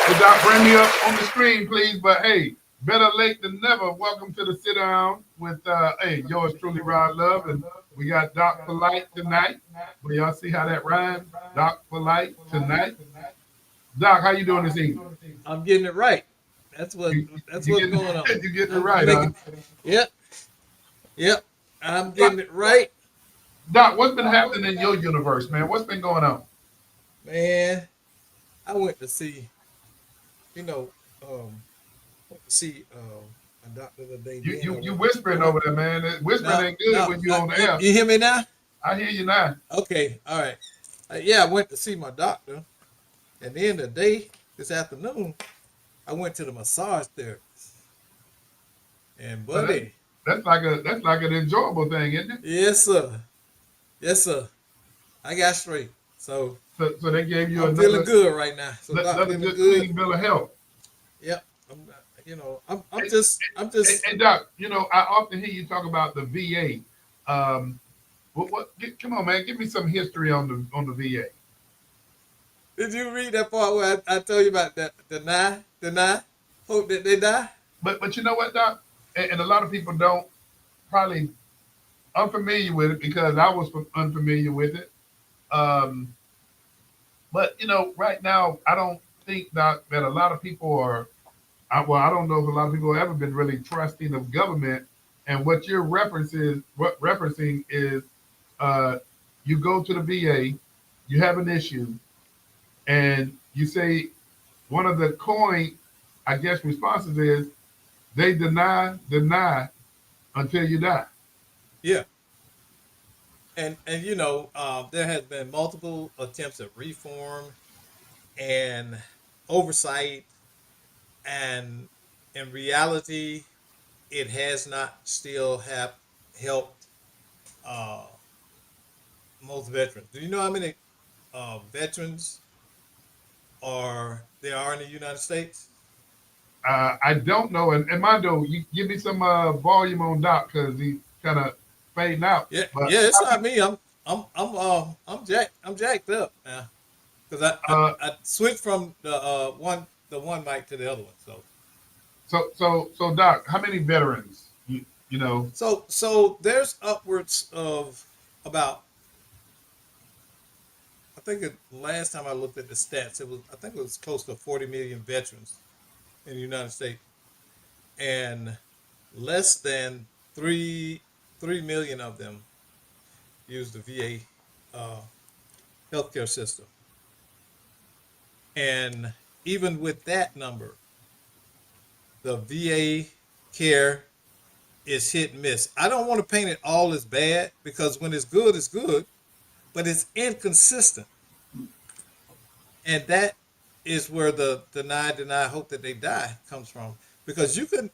Hey, Doc, bring me up on the screen, please. But hey, better late than never. Welcome to the sit down with hey, yours truly, Rod Love, and we got Doc Polite tonight. Well, y'all see how that rhymes? Doc Polite tonight. Doc, how you doing this evening? I'm getting it right. That's what You, that's you what's getting going on. you getting it I'm right, huh? making. Yep, yep. I'm Doc, getting it right, Doc, what's been happening in your universe, man? What's been going on? man. I went to see, you know, um, went to see a doctor the day. You Then you I you went. I whispering went. over there, man. Whispering No, ain't good no. when you on the You, air. you hear me now? I hear you now. Okay. All right. Yeah, I went to see my doctor, and then the day this afternoon, I went to the massage therapist. And So buddy, that's like an enjoyable thing, isn't it? yes sir, yes sir. I got straight. So So they gave you I'm feeling good right now. So doc another feeling good good. clean bill of health. Yep. I'm Hey, just hey, Doc, I often hear you talk about the VA. Come on, man, give me some history on the VA. did you read that part where I told you about the nine hope that they die? But you know what, Doc, and a lot of people don't probably unfamiliar with it because I was unfamiliar with it. Um, but right now, I don't think that a lot of people are. Well, I don't know if a lot of people have ever been really trusting of government. And what referencing is, uh, you go to the VA, you have an issue, and you say one of the coin, I guess, responses is they deny until you die. Yeah. And there has been multiple attempts at reform and oversight, and in reality, it has not still have helped uh, most veterans. Do you know how many veterans there are in the United States? I don't know, and Mondo, you give me some volume on Doc because he's kind of fading out. Yeah, But yeah, it's how not many? me. I'm jacked up now because Uh, I switched from the one mic to the other one. so Doc, how many veterans? You know, So there's upwards of about, I think last time I looked at the stats, I think it was close to 40 million veterans in the United States, and less than three million of them use the VA healthcare system. And even with that number, the VA care is hit and miss. I don't want to paint it all as bad because when it's good, but it's inconsistent. And that is where the deny, hope that they die comes from. Because you can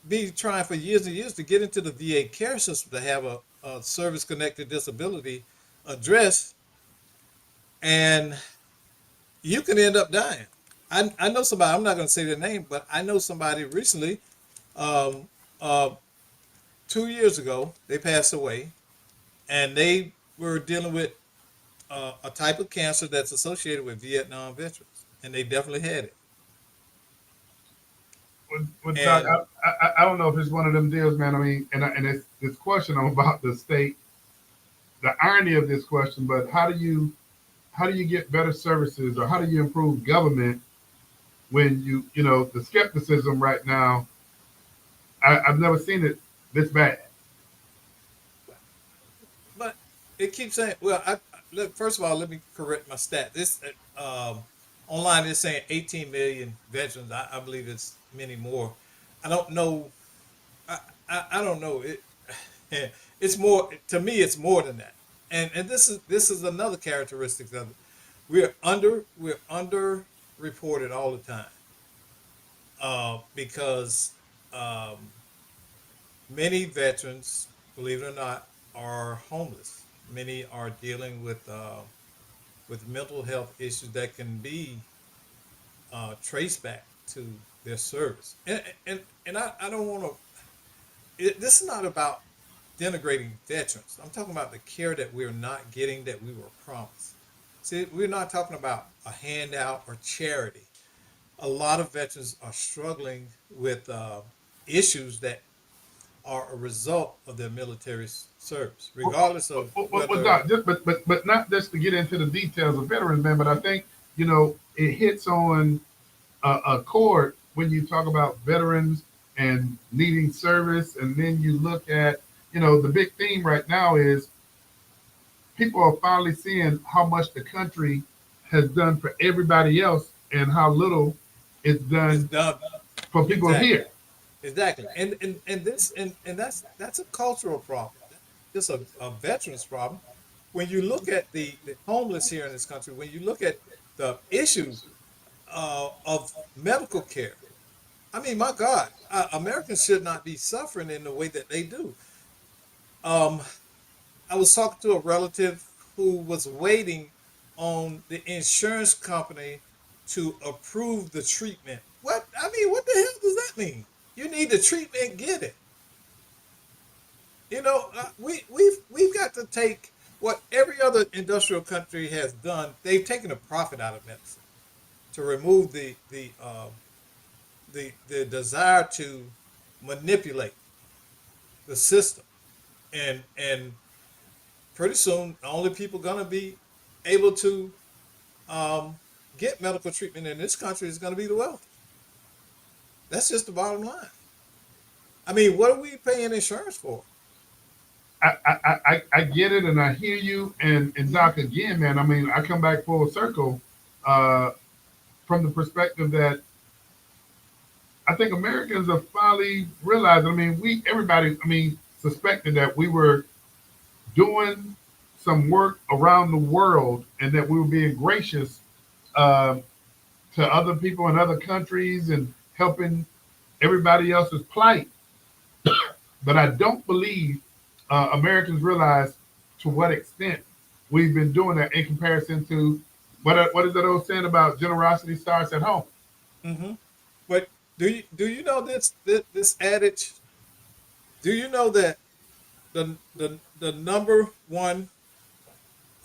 be trying for years and years to get into the VA care system to have a service connected disability addressed, and you can end up dying. I know somebody, I'm not going to say their name, but I know somebody recently, um, uh, 2 years ago, they passed away, and they were dealing with a type of cancer that's associated with Vietnam veterans, and they definitely had it. with Doc, And I don't know if it's one of them deals, man. I mean, and it's this question I'm about to state the irony of this question, but how do you get better services or how do you improve government when the skepticism right now? I've never seen it this bad. but it keeps saying, well, look, first of all, let me correct my stat. This online is saying 18 million veterans. I believe it's many more. I don't know. I I don't know. It's more to me. It's more than that. And this is another characteristic of it. We're under reported all the time, because um, many veterans, believe it or not, are homeless. Many are dealing with mental health issues that can be traced back to their service. And I don't want to. This is not about denigrating veterans. I'm talking about the care that we're not getting that we were promised. See, we're not talking about a handout or charity. a lot of veterans are struggling with issues that are a result of their military service, regardless of whether. Doc, just, but not just to get into the details of veterans, man. But I think it hits on a chord when you talk about veterans and needing service, and then you look at the big theme right now is people are finally seeing how much the country has done for everybody else and how little it's It's done done. for people Exactly. here. Exactly. And this and that's a cultural problem. It's a veterans problem. When you look at the homeless here in this country, when you look at the issue of medical care, I mean, my God, Americans should not be suffering in the way that they do. Um, I was talking to a relative who was waiting on the insurance company to approve the treatment. What I mean, what the hell does that mean? You need the treatment, get it. We've got to take what every other industrial country has done. They've taken a profit out of medicine to remove the desire to manipulate the system, and pretty soon the only people gonna be able to um, get medical treatment in this country is gonna be the wealthy. That's just the bottom line. I mean, what are we paying insurance for? I get it and I hear you and Mm-hmm. Doc again, man. I mean, I come back full circle uh, from the perspective that I think Americans have finally realized. I mean, everybody, I mean, suspected that we were doing some work around the world and that we were being gracious uh, to other people in other countries and helping everybody else's plight. But I don't believe Americans realize to what extent we've been doing that in comparison to what is that old saying about generosity starts at home? Mm-hmm. But do you know this adage? Do you know that the number one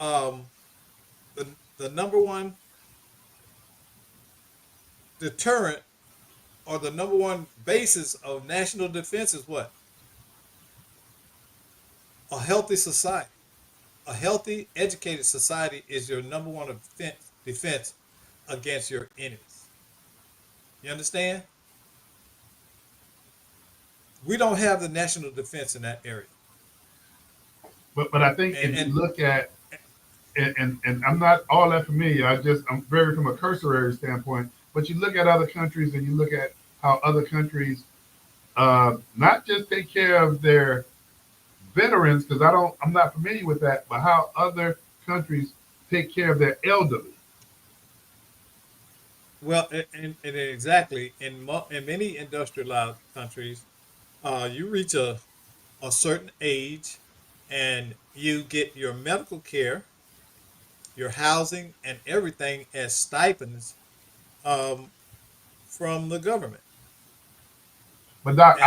um the number one deterrent, or the number one basis of national defense, is what? A healthy society. A healthy, educated society is your number one defense against your enemies. You understand? We don't have the national defense in that area. But I think And if you and look at and I'm not all that familiar. I'm very from a cursory standpoint. But you look at other countries and you look at how other countries not just take care of their veterans because I'm not familiar with that, but how other countries take care of their elderly. well, and exactly in many industrialized countries, you reach a certain age, and you get your medical care, your housing, and everything as stipends um, from the government. But Doc, And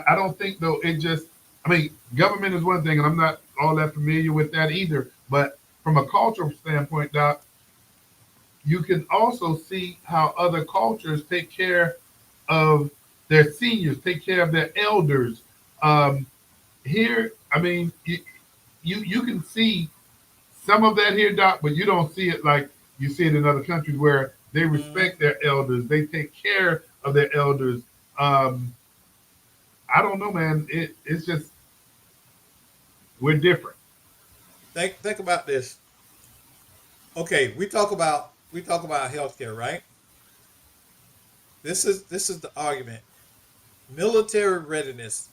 I don't think though it just I mean government is one thing, and I'm not all that familiar with that either. But from a cultural standpoint, Doc, you can also see how other cultures take care of their seniors, take care of their elders. Um, Here, I mean, you can see some of that here, Doc, but you don't see it like you see it in other countries where they mhm, respect their elders, they take care of their elders. Um, I don't know, man. It's just we're different. think about this. Okay, we talk about healthcare, right? This is the argument. Military readiness.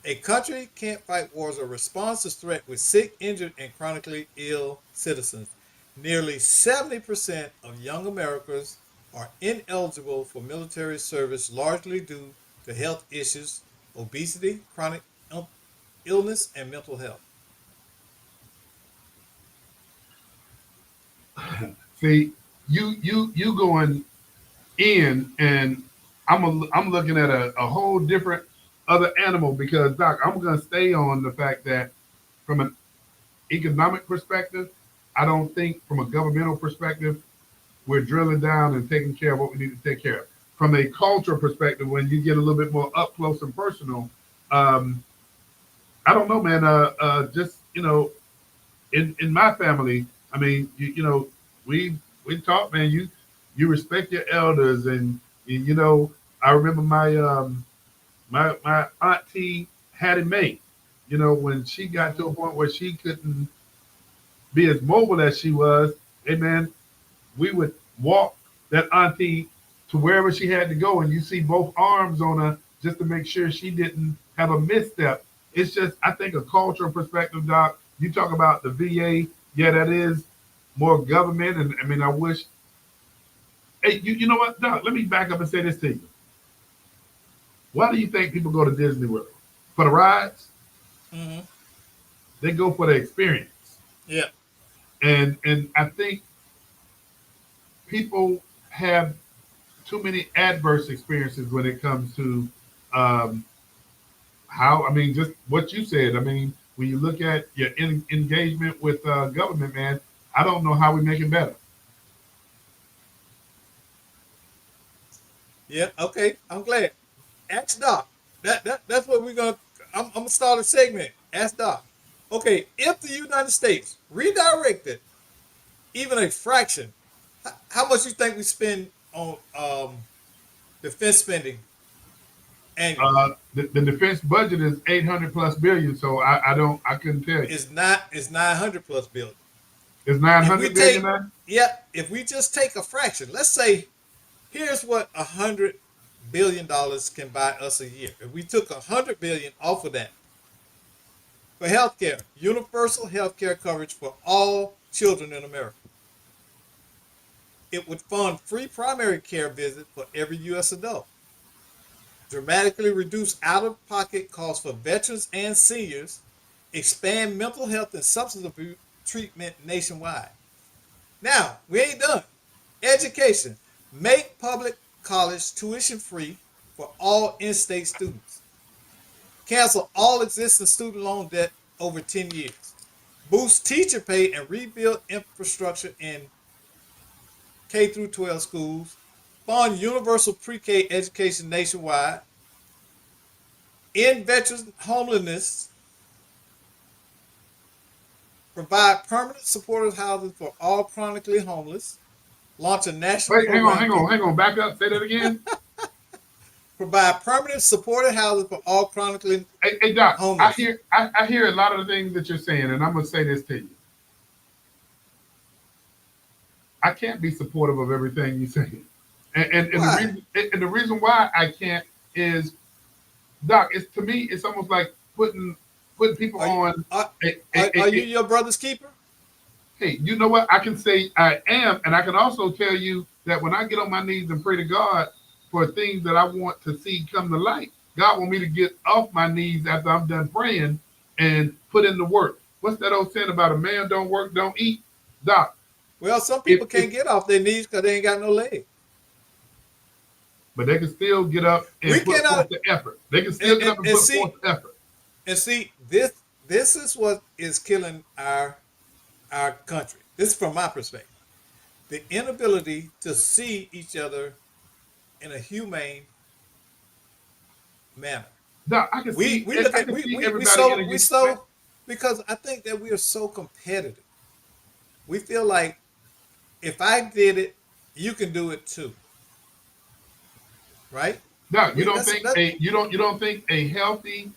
A country can't fight wars or respond to threat with sick, injured, and chronically ill citizens. Nearly 70% of young Americans are ineligible for military service, largely due to health issues, obesity, chronic illness, and mental health. See, you going in, and I'm looking at a whole different other animal because Doc, I'm gonna stay on the fact that from an economic perspective, I don't think from a governmental perspective we're drilling down and taking care of what we need to take care of. From a cultural perspective, when you get a little bit more up close and personal, um, I don't know, man. Just in my family, I mean, we talk, man. You respect your elders, and I remember my auntie Hattie Mae. When she got to a point where she couldn't be as mobile as she was, hey man, we would walk that auntie to wherever she had to go, and you see both arms on her just to make sure she didn't have a misstep. It's just, I think, a cultural perspective, Doc. You talk about the VA, yeah, that is more government, and I mean, I wish. Hey, you know what, Doc? Let me back up and say this to you. Why do you think people go to Disney World? For the rides? Mm-hmm. They go for the experience, Yeah. and I think people have too many adverse experiences when it comes to um, how. I mean, just what you said. I mean, when you look at your engagement with government, man, I don't know how we make it better. Yeah. Okay. I'm glad. Ask Doc. That's what we're gonna. I'm gonna start a segment. Ask Doc. Okay. If the United States redirected even a fraction, how much you think we spend on defense spending annually? The defense budget is 800 plus billion, so I couldn't tell you. It's 900 plus billion. It's nine If we hundred billion take, now. yeah, if we just take a fraction, let's say here's what $100 billion can buy us a year. If we took 100 billion off of that for healthcare, universal healthcare coverage for all children in America, it would fund free primary care visits for every U.S. adult, dramatically reduce out-of-pocket costs for veterans and seniors, expand mental health and substance abuse treatment nationwide. Now, we ain't done. Education. Make public college tuition free for all in-state students. Cancel all existing student loan debt over 10 years. Boost teacher pay and rebuild infrastructure in K through 12 schools. Fund universal pre-K education nationwide. End veterans homelessness. Provide permanent supportive housing for all chronically homeless. Launch a national Wait, hang on, program. hang on, hang on. Back up. Say that again. Provide permanent supportive housing for all chronically Hey, Doc. I homeless. hear I hear a lot of the things that you're saying, and I'm gonna say this to you. I can't be supportive of everything you say, and the Why? reason why I can't is, Doc. It's, to me, it's almost like putting people Are you on. are, A, are you your brother's keeper? hey, you know what? I can say I am, and I can also tell you that when I get on my knees and pray to God for things that I want to see come to light, God want me to get off my knees after I'm done praying and put in the work. What's that old saying about a man don't work, don't eat? Doc, Well, some if people can't get off their knees because they ain't got no leg. but they can still get up We and put forth cannot the effort. They can and, still get and, up and and put see forth the effort. and see this is what is killing our country. This is from my perspective. The inability to see each other in a humane manner. Doc, I can see everybody in a We human way. so because I think that we are so competitive. We feel like if I did it, you can do it too, right? Doc, We that's you don't think a healthy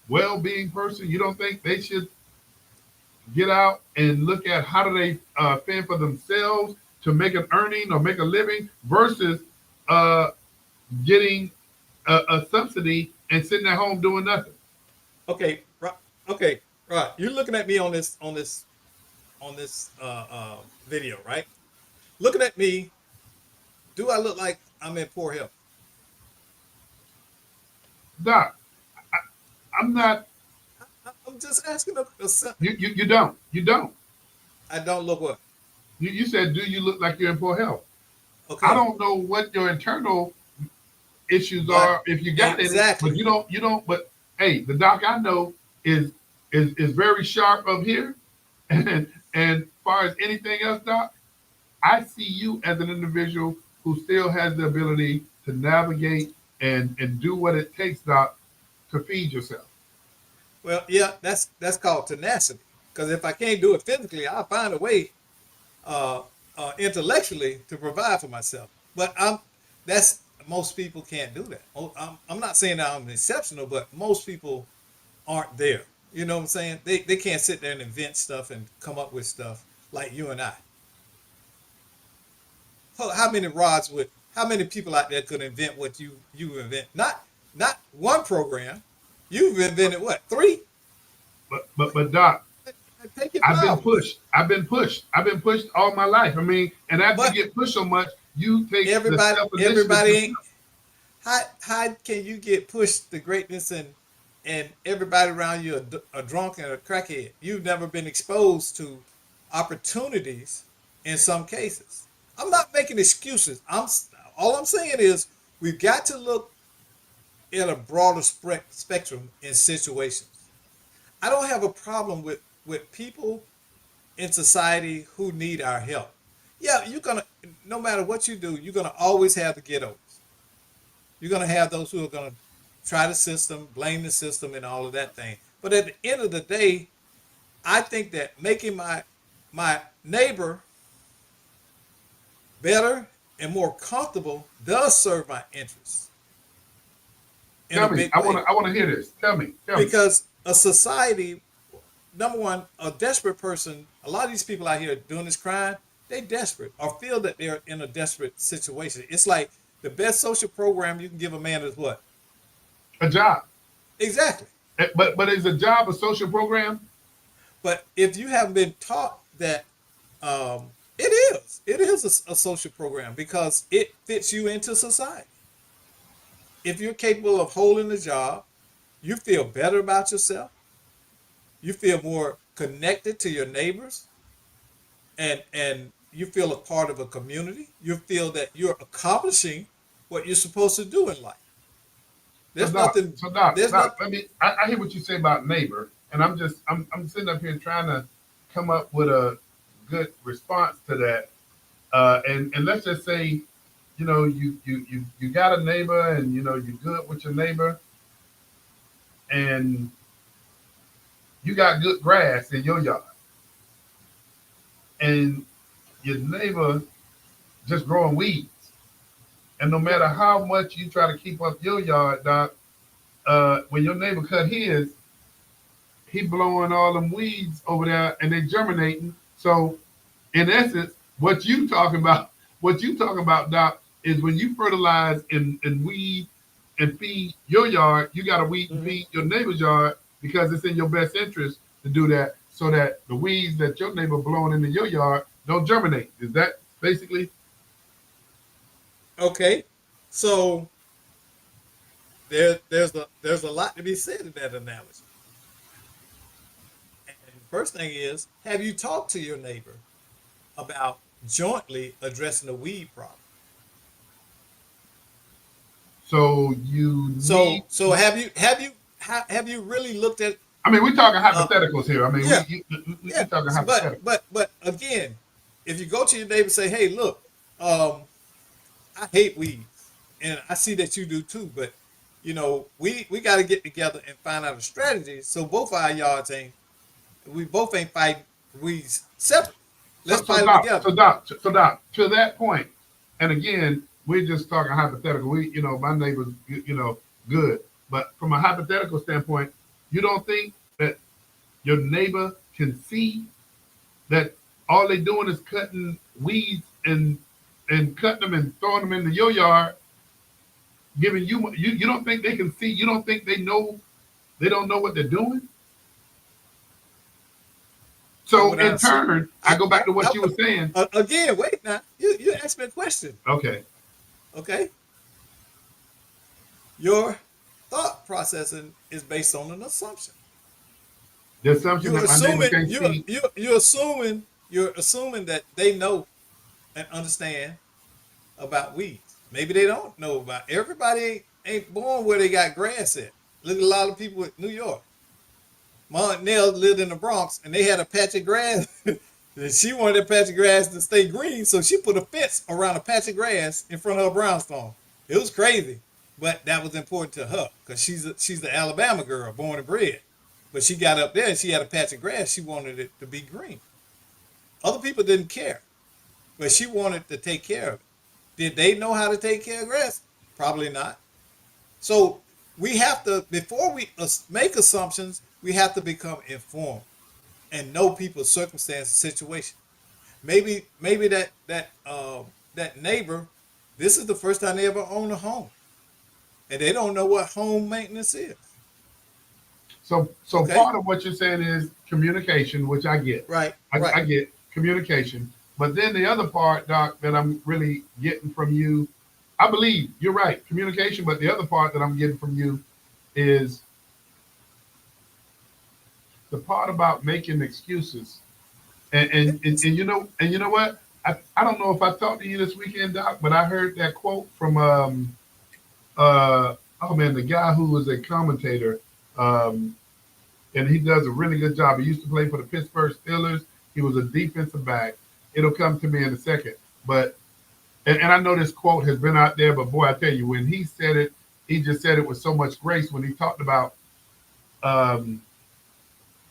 well-being person, you don't think they should get out and look at how do they fend for themselves to make an earning or make a living versus uh, getting a subsidy and sitting at home doing nothing. okay. Right, okay, right. You're looking at me on this video, right? Looking at me, do I look like I'm in poor health? Doc, I'm not. I'm just asking a You don't. I don't look what? You said, do you look like you're in poor health? I Okay, don't know what your internal issues but are if you got any, but exactly. you don't. But hey, the doc I know is is very sharp up here, and far as anything else, doc. I see you as an individual who still has the ability to navigate and do what it takes, Doc, to feed yourself. Well, yeah, that's called tenacity. Because if I can't do it physically, I'll find a way uh, intellectually to provide for myself. But that's most people can't do that. I'm not saying that I'm exceptional, but most people aren't there. You know what I'm saying? They can't sit there and invent stuff and come up with stuff like you and I. How many rods would? How many people out there could invent what you invent? Not one program. You've invented what, three? But Doc, Take your I've been flowers. pushed. I've been pushed. I've been pushed all my life. I mean, and after you But get pushed so much, you take the self initiative everybody ain't. yourself. How can you get pushed to greatness and everybody around you a drunk and a crackhead? You've never been exposed to opportunities in some cases. I'm not making excuses. All I'm saying is we've got to look at a broader spectrum in situations. I don't have a problem with people in society who need our help. Yeah, you're gonna, no matter what you do, you're gonna always have the ghettos. You're gonna have those who are gonna try the system, blame the system, and all of that thing. But at the end of the day, I think that making my neighbor better and more comfortable does serve my interests in a Tell me, big way. I want to hear this. Tell me. Because a society, number one, a desperate person, a lot of these people out here doing this crime, they desperate or feel that they're in a desperate situation. It's like the best social program you can give a man is what? A job. Exactly. But is a job a social program? But if you haven't been taught that, it is a social program because it fits you into society. If you're capable of holding a job, you feel better about yourself. You feel more connected to your neighbors, and you feel a part of a community. You feel that you're accomplishing what you're supposed to do in life. So There's doc, nothing. so doc, There's doc. not. Let me. I hear what you say about neighbor, and I'm sitting up here trying to come up with a good response to that. And let's just say, you got a neighbor, and you're good with your neighbor, and you got good grass in your yard, and your neighbor just growing weeds, and no matter how much you try to keep up your yard, doc, when your neighbor cut his, he blowing all them weeds over there and they germinating. So in essence, what you talking about, Doc, is when you fertilize and weed and feed your yard, you gotta weed and Mhm. feed your neighbor's yard because it's in your best interest to do that so that the weeds that your neighbor blowing into your yard don't germinate. Is that basically Okay. So there's a lot to be said in that analogy. And the first thing is, have you talked to your neighbor about jointly addressing the weed problem? so you need So have you really looked at I mean, we're talking uh hypotheticals here. I mean, yeah, we yeah. talking But hypotheticals. again, if you go to your neighbor and say, "Hey, look, um, I hate weeds, and I see that you do too, but we got to get together and find out a strategy so both our yards ain't we both ain't fighting weeds separately. So Let's so fight them doc, together." to that point, and again, we're just talking hypothetical. My neighbor's good, but from a hypothetical standpoint, you don't think that your neighbor can see that all they doing is cutting weeds and cutting them and throwing them into your yard, giving you don't think they can see? You don't think they don't know what they're doing? So So when I in see, turn, I go back to what you I were saying. again, wait now, you asked me a question, Okay, okay? Your thought processing is based on an assumption. the assumption You're that my neighbor assuming can't you're see. you're you're assuming you're assuming that they know and understand about weeds. Maybe they don't know about. Everybody ain't born where they got grass at. Look at a lot of people in New York. My aunt Nell lived in the Bronx, and they had a patch of grass. And she wanted that patch of grass to stay green, so she put a fence around a patch of grass in front of her brownstone. It was crazy, but that was important to her because she's the Alabama girl, born and bred. But she got up there and she had a patch of grass. She wanted it to be green. Other people didn't care, but she wanted to take care of it. Did they know how to take care of grass? Probably not. So we have to, before we make assumptions, we have to become informed and know people's circumstances, situation. Maybe that neighbor, this is the first time they ever own a home, and they don't know what home maintenance is. So Okay, part of what you're saying is communication, which I get. right, I right. get communication. But then the other part, Doc, that I'm really getting from you, I believe you're right, communication. But the other part that I'm getting from you is the part about making excuses. And you know what? I don't know if I talked to you this weekend, Doc, but I heard that quote from oh man, the guy who was a commentator, um, and he does a really good job. He used to play for the Pittsburgh Steelers. He was a defensive back. It'll come to me in a second. But and I know this quote has been out there, but boy, I tell you, when he said it, he just said it with so much grace when he talked about um,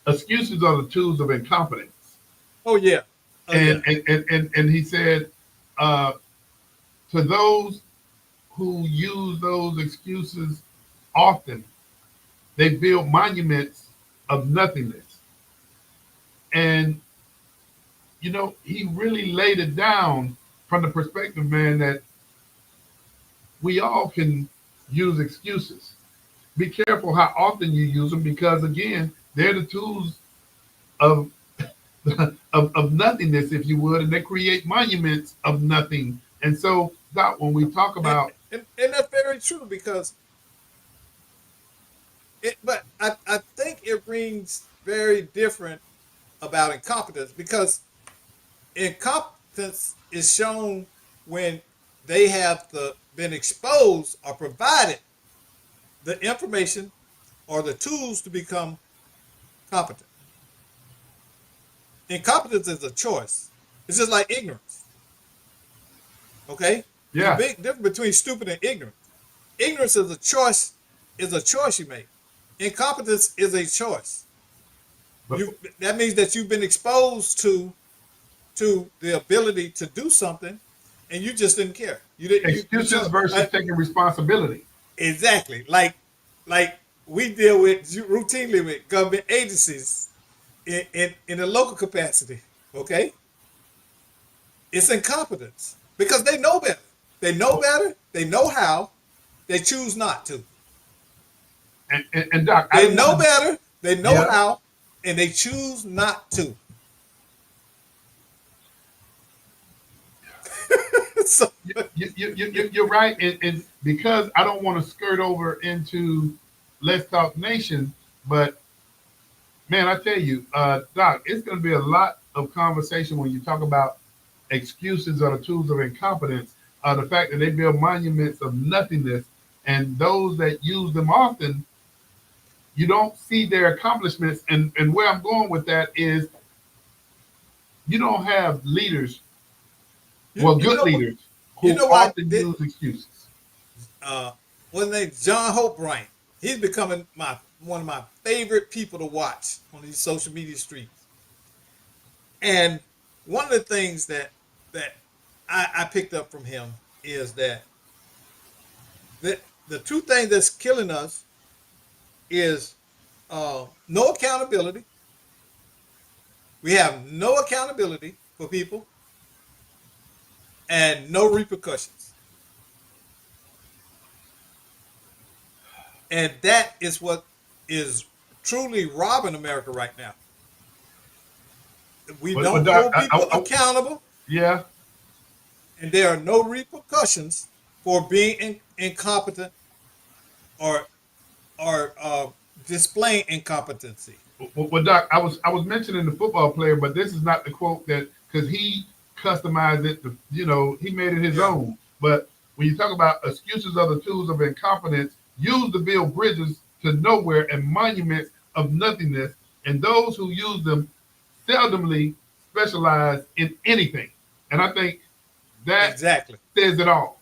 excuses are the tools of incompetence. Oh yeah, oh yeah. And he said, uh, to those who use those excuses often, they build monuments of nothingness. And he really laid it down from the perspective, man, that we all can use excuses. Be careful how often you use them because, again, they're the tools of, of nothingness, if you would, and they create monuments of nothing. And so, Doc, when we talk and, about, and that's very true because but I think it rings very different about incompetence because incompetence is shown when they have been exposed or provided the information or the tools to become competent. Incompetence is a choice. It's just like ignorance. Okay? There's a yeah, big difference between stupid and ignorant. Ignorance is a choice you make. Incompetence is a choice. but That means that you've been exposed to the ability to do something and you just didn't care. You excuses chose versus taking responsibility. exactly like we deal with routinely with government agencies in a local capacity. Okay, it's incompetence because they know better. They know better. They know how. They choose not to. And Doc, I They didn't want know to, better. They know yeah, how, and they choose not to. So you're right. And because I don't want to skirt over into Let's Talk Nation, but man, I tell you, Doc, it's going to be a lot of conversation when you talk about excuses or the tools of incompetence, the fact that they build monuments of nothingness, and those that use them often, you don't see their accomplishments. And where I'm going with that is you don't have leaders, you well, you good know what leaders, you who know why often use excuses. what's his name? John Hope Bryant. He's becoming my one of my favorite people to watch on these social media streets. And one of the things that I picked up from him is that the two things that's killing us is no accountability. We have no accountability for people and no repercussions. And that is what is truly robbing America right now. We But don't Doc, hold people accountable, yeah, and there are no repercussions for being incompetent or or displaying incompetency. well, Doc, I was mentioning the football player, but this is not the quote that because he customized it. He made it his Yeah, own. But when you talk about excuses are the tools of incompetence, used to build bridges to nowhere and monuments of nothingness, and those who use them seldomly specialize in anything, and I think that Exactly. says it all.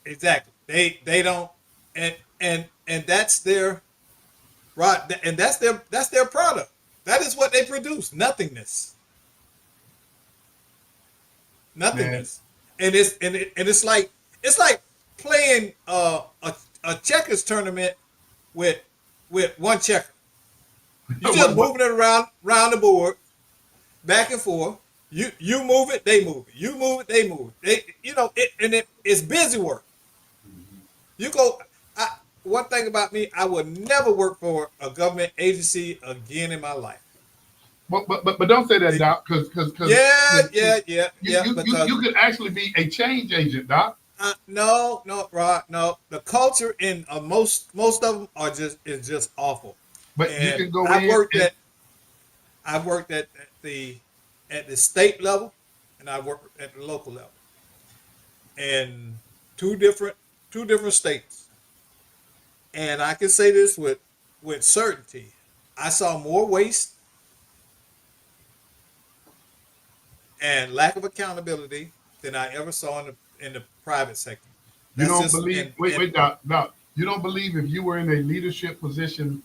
Exactly. They don't, and that's their right, and that's their product. That is what they produce. Man, Nothingness, and it's like playing a checkers tournament with one checker. You just what moving it around the board, back and forth. You move it, they move it. You move it, they move it. It's busy work. You go. I, One thing about me, I would never work for a government agency again in my life. but don't say that, Doc, because Yeah, you, yeah, yeah, yeah. Because you could actually be a change agent, Doc. no, no, Rod, no. The culture in most of them are just is just awful. But you And can go in and I've worked at the state level, and I worked at the local level, and two different two different states. And I can say this with certainty. I saw more waste and lack of accountability than I ever saw in the private sector. you That's don't just believe. Wait, wait, Doc. You don't believe if you were in a leadership position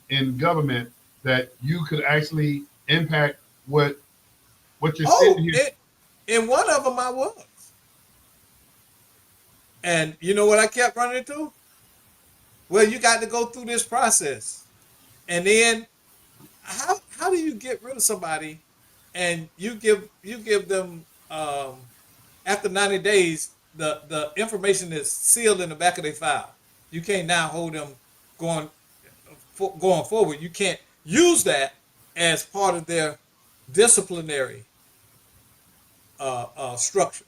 in government that you could actually impact what you're sitting oh, here. it in one of them I was, and you know what I kept running into? Well, you got to go through this process, and then how do you get rid of somebody, and you give them after 90 days the information is sealed in the back of their file. You can't now hold them going going forward. You can't use that as part of their disciplinary structure.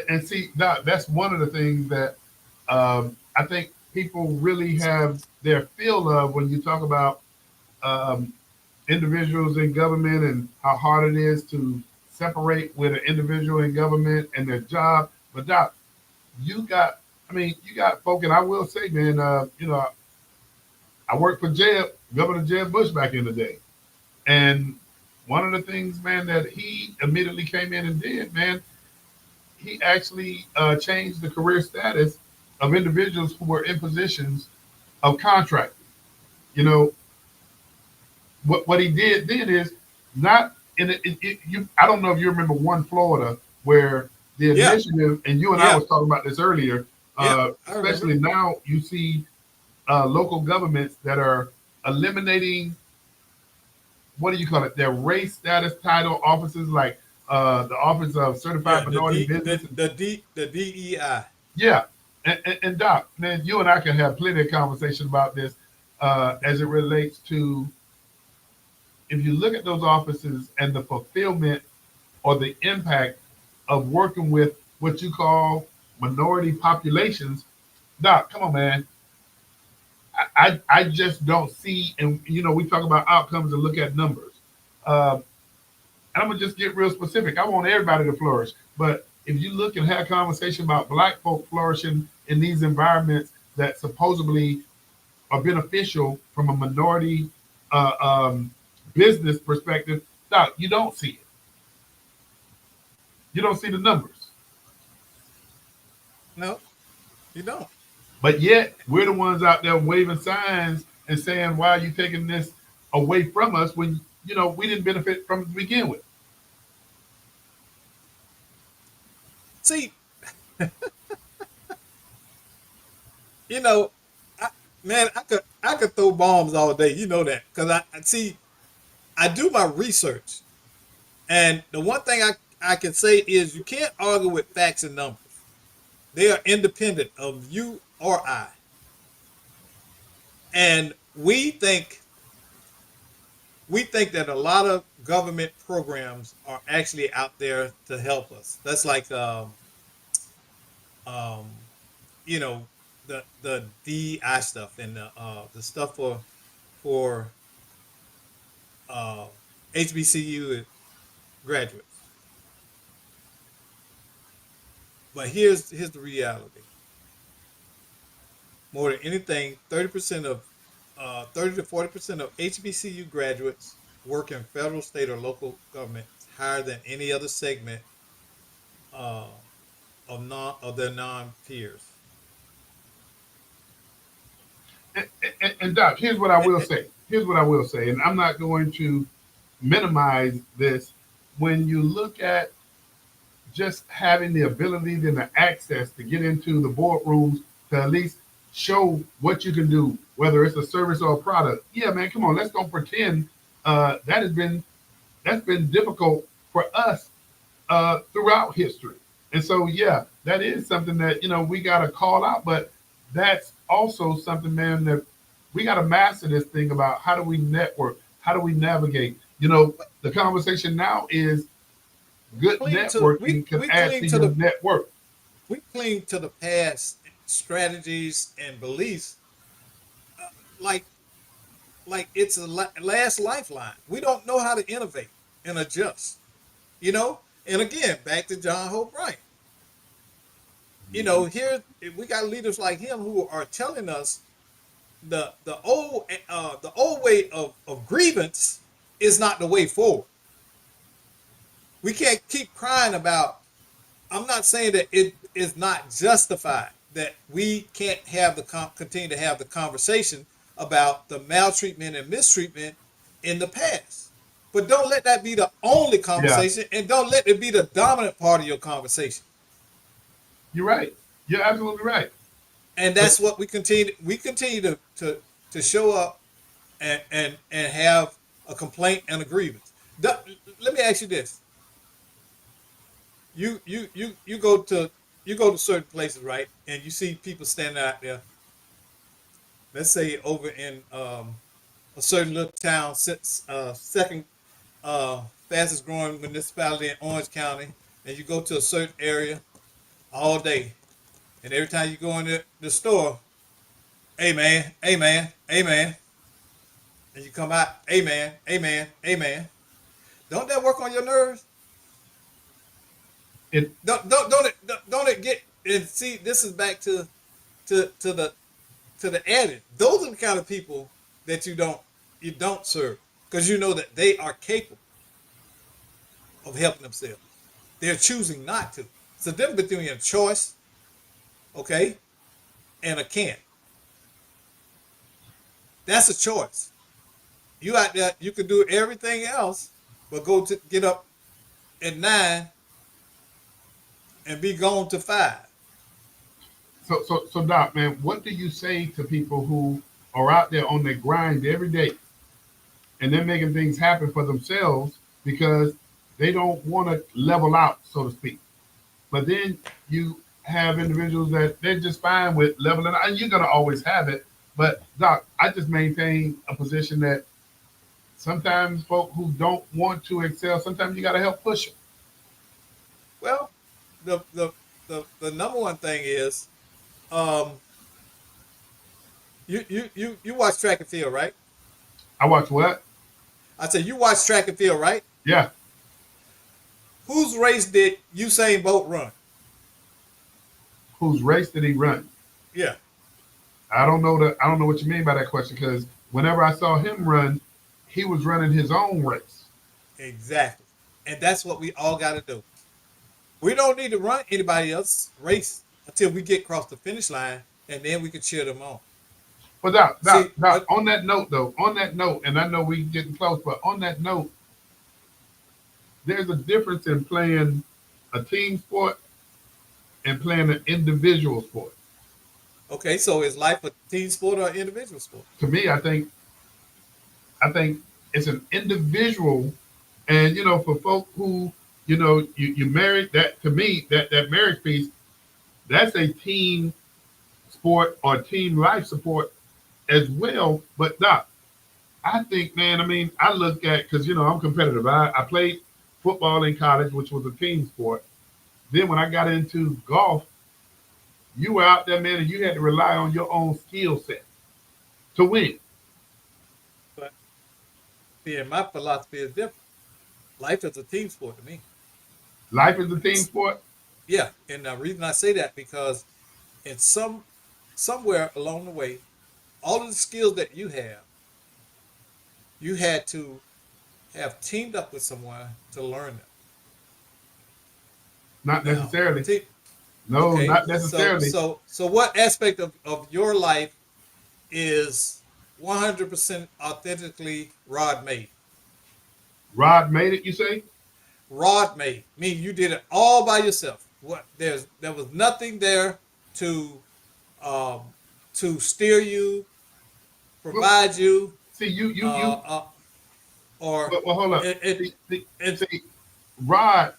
And see, that's one of the things that I think people really have their feel of when you talk about um, individuals in government and how hard it is to separate with an individual in government and their job. But Doc, you got, I mean, you got folk, and I will say, man, I worked for Jeb, Governor Jeb Bush back in the day. And one of the things, man, that he immediately came in and did, man, he actually changed the career status of individuals who were in positions of contracting. You know, what he did then is not in you. I don't know if you remember one Florida where the Yeah, initiative, and you and I yeah, was talking about this earlier. yeah. I remember. Especially now, you see local governments that are eliminating, what do you call it? Their race status title offices, like the Office of Certified Yeah, Minority Business. the DEI. Yeah, and Doc, man, you and I can have plenty of conversation about this as it relates to, if you look at those offices and the fulfillment or the impact of working with what you call minority populations. Doc, come on, man. I just don't see, and we talk about outcomes and look at numbers. Um, and I'm gonna just get real specific. I want everybody to flourish, but if you look and have a conversation about Black folk flourishing in these environments that supposedly are beneficial from a minority uh, um, business perspective, Doc, you don't see it. You don't see the numbers. No, you don't. But yet we're the ones out there waving signs and saying, "Why are you taking this away from us when we didn't benefit from it to begin with?" See, you know, I, man, I could throw bombs all day. You know that because I see I do my research, and the one thing I can say is you can't argue with facts and numbers. They are independent of you or I, and we think that a lot of government programs are actually out there to help us. That's like um, you know the DI stuff and the stuff for uh, HBCU graduates. But here's the reality. More than anything, 30% of 30 to 40% of HBCU graduates work in federal, state, or local government is higher than any other segment uh, of their non peers. And Doc, here's what I will say. Here's what I will say, and I'm not going to minimize this. When you look at just having the ability and the access to get into the boardrooms to at least show what you can do, whether it's a service or a product. Yeah, man, come on, let's don't pretend that has been that's been difficult for us throughout history. And so, yeah, that is something that we got to call out. But that's also something, man, that we got to master this thing about how do we network, how do we navigate. The conversation now is good Cling to networking can we add cling to to your the network. we cling to the past strategies and beliefs like it's a last lifeline. We don't know how to innovate and adjust. And again, back to John Hope Bryant. Here we got leaders like him who are telling us the old way of grievance is not the way forward. We can't keep crying about. I'm not saying that it is not justified that we can't continue to have the conversation about the maltreatment and mistreatment in the past. But don't let that be the only Yeah, conversation, and don't let it be the dominant part of your conversation. you're right. You're absolutely right. And But that's what we continue to show up and have a complaint and a grievance. Let me ask you this: you go to certain places, right? And you see people standing out there. Let's say over in a certain little town, second fastest growing municipality in Orange County, and you go to a certain area all day, and every time you go in the store, amen, amen, amen, and you come out, amen, amen, amen. Don't that work on your nerves? it, Don't it get and see? This is back to the adage. Those are the kind of people that you don't serve because you know that they are capable of helping themselves. They're choosing not to. It's a difference between a choice, okay, and a can't. That's a choice. You out there, you can do everything else, but go to get up at 9 and be gone to 5. so Doc, man, what do you say to people who are out there on their grind every day and they're making things happen for themselves because they don't want to level out, so to speak? But then you have individuals that they're just fine with leveling out, and you're gonna always have it. But Doc, I just maintain a position that sometimes folk who don't want to excel, sometimes you got to help push them. Well, the number one thing is um you watch track and field, right? I watch what? I said you watch track and field, right? Yeah. Whose race did Usain Bolt run? Whose race did he run? Yeah, I don't know I don't know what you mean by that question because whenever I saw him run, he was running his own race. exactly. And that's what we all got to do. We don't need to run anybody else's race until we get across the finish line, and then we can cheer them on. But Doc, See, on that note though, on that note, and I know we getting close, but on that note, there's a difference in playing a team sport and playing an individual sport. okay, so is life a team sport or an individual sport? To me, I think it's an individual, and for folk who you married, that to me that marriage piece, that's a team sport or team life support as well. But Doc, I think, man, I mean, I look at because I'm competitive. I played football in college, which was a team sport. Then when I got into golf, you were out there, man, and you had to rely on your own skill set to win. But see, my philosophy is different. Life is a team sport to me. Life is a team sport. Yeah, and the reason I say that because in somewhere along the way, all of the skills that you have, you had to have teamed up with someone to learn them. Not Now, necessarily. No, okay, not necessarily. so what aspect of your life is 100% authentically Rod made? Rod made it, you say? Rod made, meaning you did it all by yourself. What there was nothing there to um, to steer you, Well, provide you, see, uh, uh, or well, hold up. it, it, See, Rod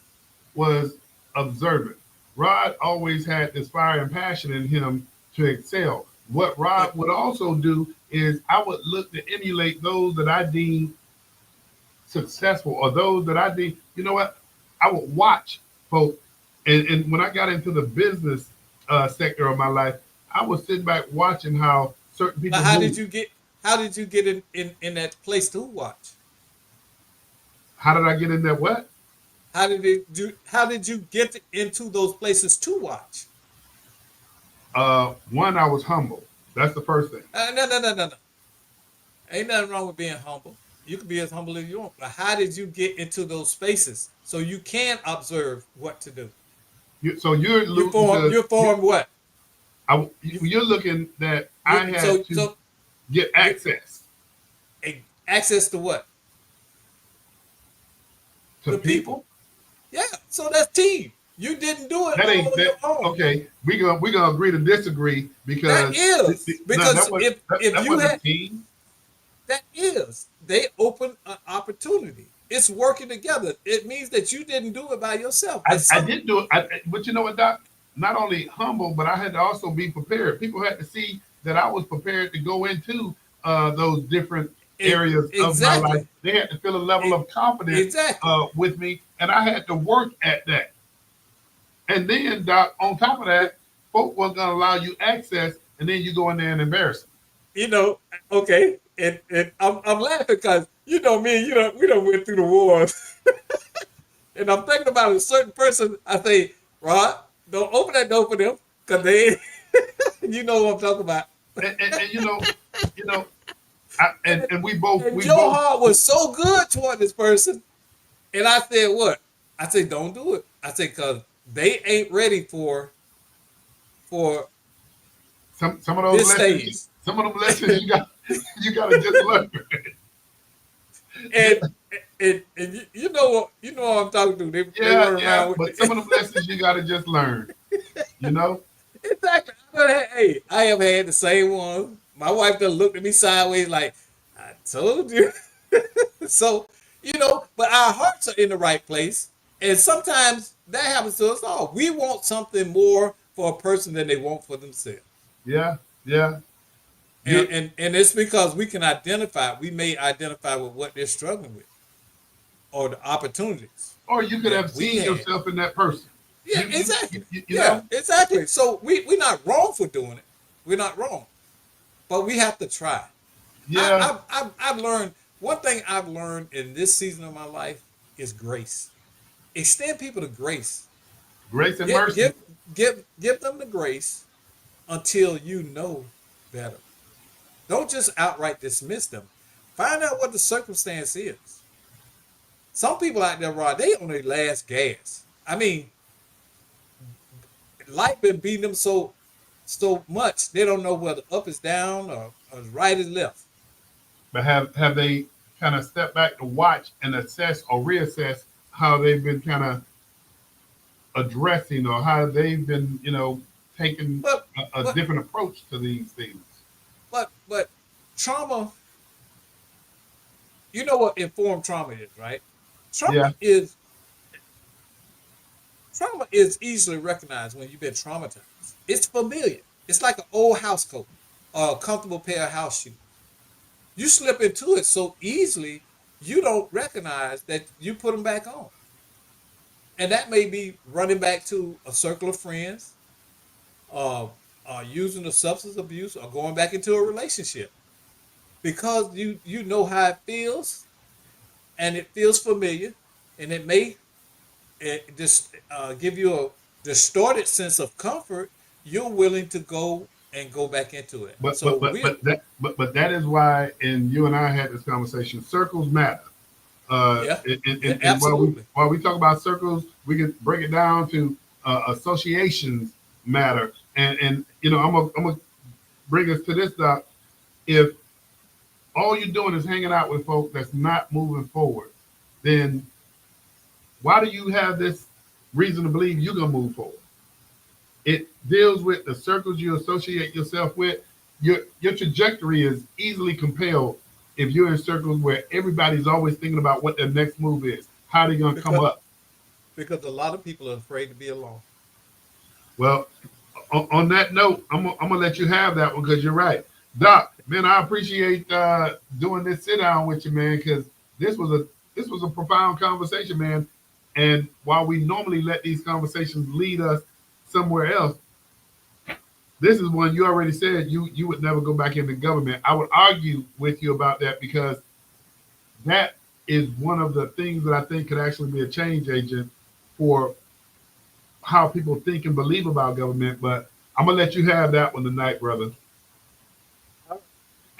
was observant. Rod always had this fire and passion in him to excel. What Rod but would also do is I would look to emulate those that I deem successful or those that I deem, you know what? I would watch folks. And when I got into the business sector of my life, I was sitting back watching how certain but people move. how did you get in that place to watch? How did I get in that? What? How did you get into those places to watch? One, I was humble. That's the first thing. No. Ain't nothing wrong with being humble. You can be as humble as you want. But how did you get into those spaces so you can observe what to do? So you're looking to, You form what? You you're looking that I you had to so get you access access to what? to The people. people. Yeah. So that's team. You didn't do it That all ain't on that. your own. Okay, we gonna agree to disagree That because is no, because if that you wasn't had a team. that is they open an opportunity. It's working together. It means that you didn't do it by yourself. And I some did do it, but you know what, Doc? Not only humble, but I had to also be prepared. People had to see that I was prepared to go into those different areas of my life. exactly. They had to feel a level It, of confidence exactly. with me, and I had to work at that. And then, Doc, on top of that, folk weren't going to allow you access, and then you go in there and embarrass them. You know, okay. And I'm laughing because you know me, you know, we don't went through the wars. And I'm thinking about a certain person. I say, Rod, don't open that door for them because they, you know what I'm talking about. And you know, And, and and we Joe both, Hart was so good toward this person. And I said, what? I said, don't do it. I said, because they ain't ready for some of those this lessons, stage. some of them lessons you got to just learn. and and you know what I'm talking to. They Yeah, run yeah, around but with some of them lessons you got to just learn. You know, exactly. Hey, I have had the same one. My wife done looked at me sideways like I told you. So but our hearts are in the right place, and sometimes that happens to us all. We want something more for a person than they want for themselves. yeah, yeah. And, You and it's because we may identify with what they're struggling with or the opportunities or you could that have we seen had. yourself in that person. Yeah, exactly. You Yeah, know, exactly. So we're not wrong for doing it. We're not wrong, but we have to try. yeah, I've learned one thing. I've learned in this season of my life is grace. Extend people to grace. grace and Give mercy. give give them the grace until you know better. Don't just outright dismiss them. Find out what the circumstance is. Some people out there, Rod, they on their last gas. I mean, life been beating them so much they don't know whether up is down or right is left. But have they kind of stepped back to watch and assess or reassess how they've been kind of addressing or how they've been, taking But a but different approach to these things? but trauma, you know what informed trauma is, right? Yeah, Trauma is trauma is easily recognized when you've been traumatized. It's familiar. It's like an old house coat or a comfortable pair of house shoes. You slip into it so easily, you don't recognize that you put them back on. And that may be running back to a circle of friends, uh, using a substance abuse, or going back into a relationship because you know how it feels and it feels familiar, and it may just give you a distorted sense of comfort. You're willing to go back into it. but So but but we but that but that is why, and you and I had this conversation. Circles matter. Yeah. Yeah. And Absolutely. while we talk about circles, we can break it down to associations matter. And you know, I'm gonna bring us to this, Doc. If all you're doing is hanging out with folk that's not moving forward, then why do you have this reason to believe you're gonna move forward? It deals with the circles you associate yourself with. Your trajectory is easily compelled if you're in circles where everybody's always thinking about what their next move is. How they gonna come Because up? because a lot of people are afraid to be alone. Well, on that note, I'm gonna let you have that one because you're right, Doc. Man, I appreciate doing this sit down with you, man, because this was a this was a profound conversation, man. And while we normally let these conversations lead us somewhere else, this is one you already said you would never go back into government. I would argue with you about that because that is one of the things that I think could actually be a change agent for how people think and believe about government. But I'm gonna let you have that one tonight, brother.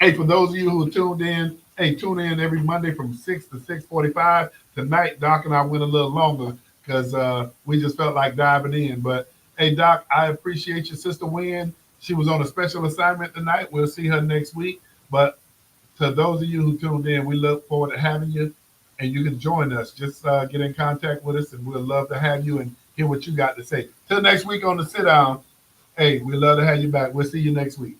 Hey, for those of you who tuned in, hey, tune in every Monday from 6 to 6:45. Tonight, Doc and I went a little longer because we just felt like diving in. But hey, Doc, I appreciate your sister Wynn. She was on a special assignment tonight. We'll see her next week. But to those of you who tuned in, we look forward to having you, and you can join us. Just get in contact with us, and we'd love to have you and hear what you got to say. Till next week on the sit down. Hey, we'd love to have you back. We'll see you next week.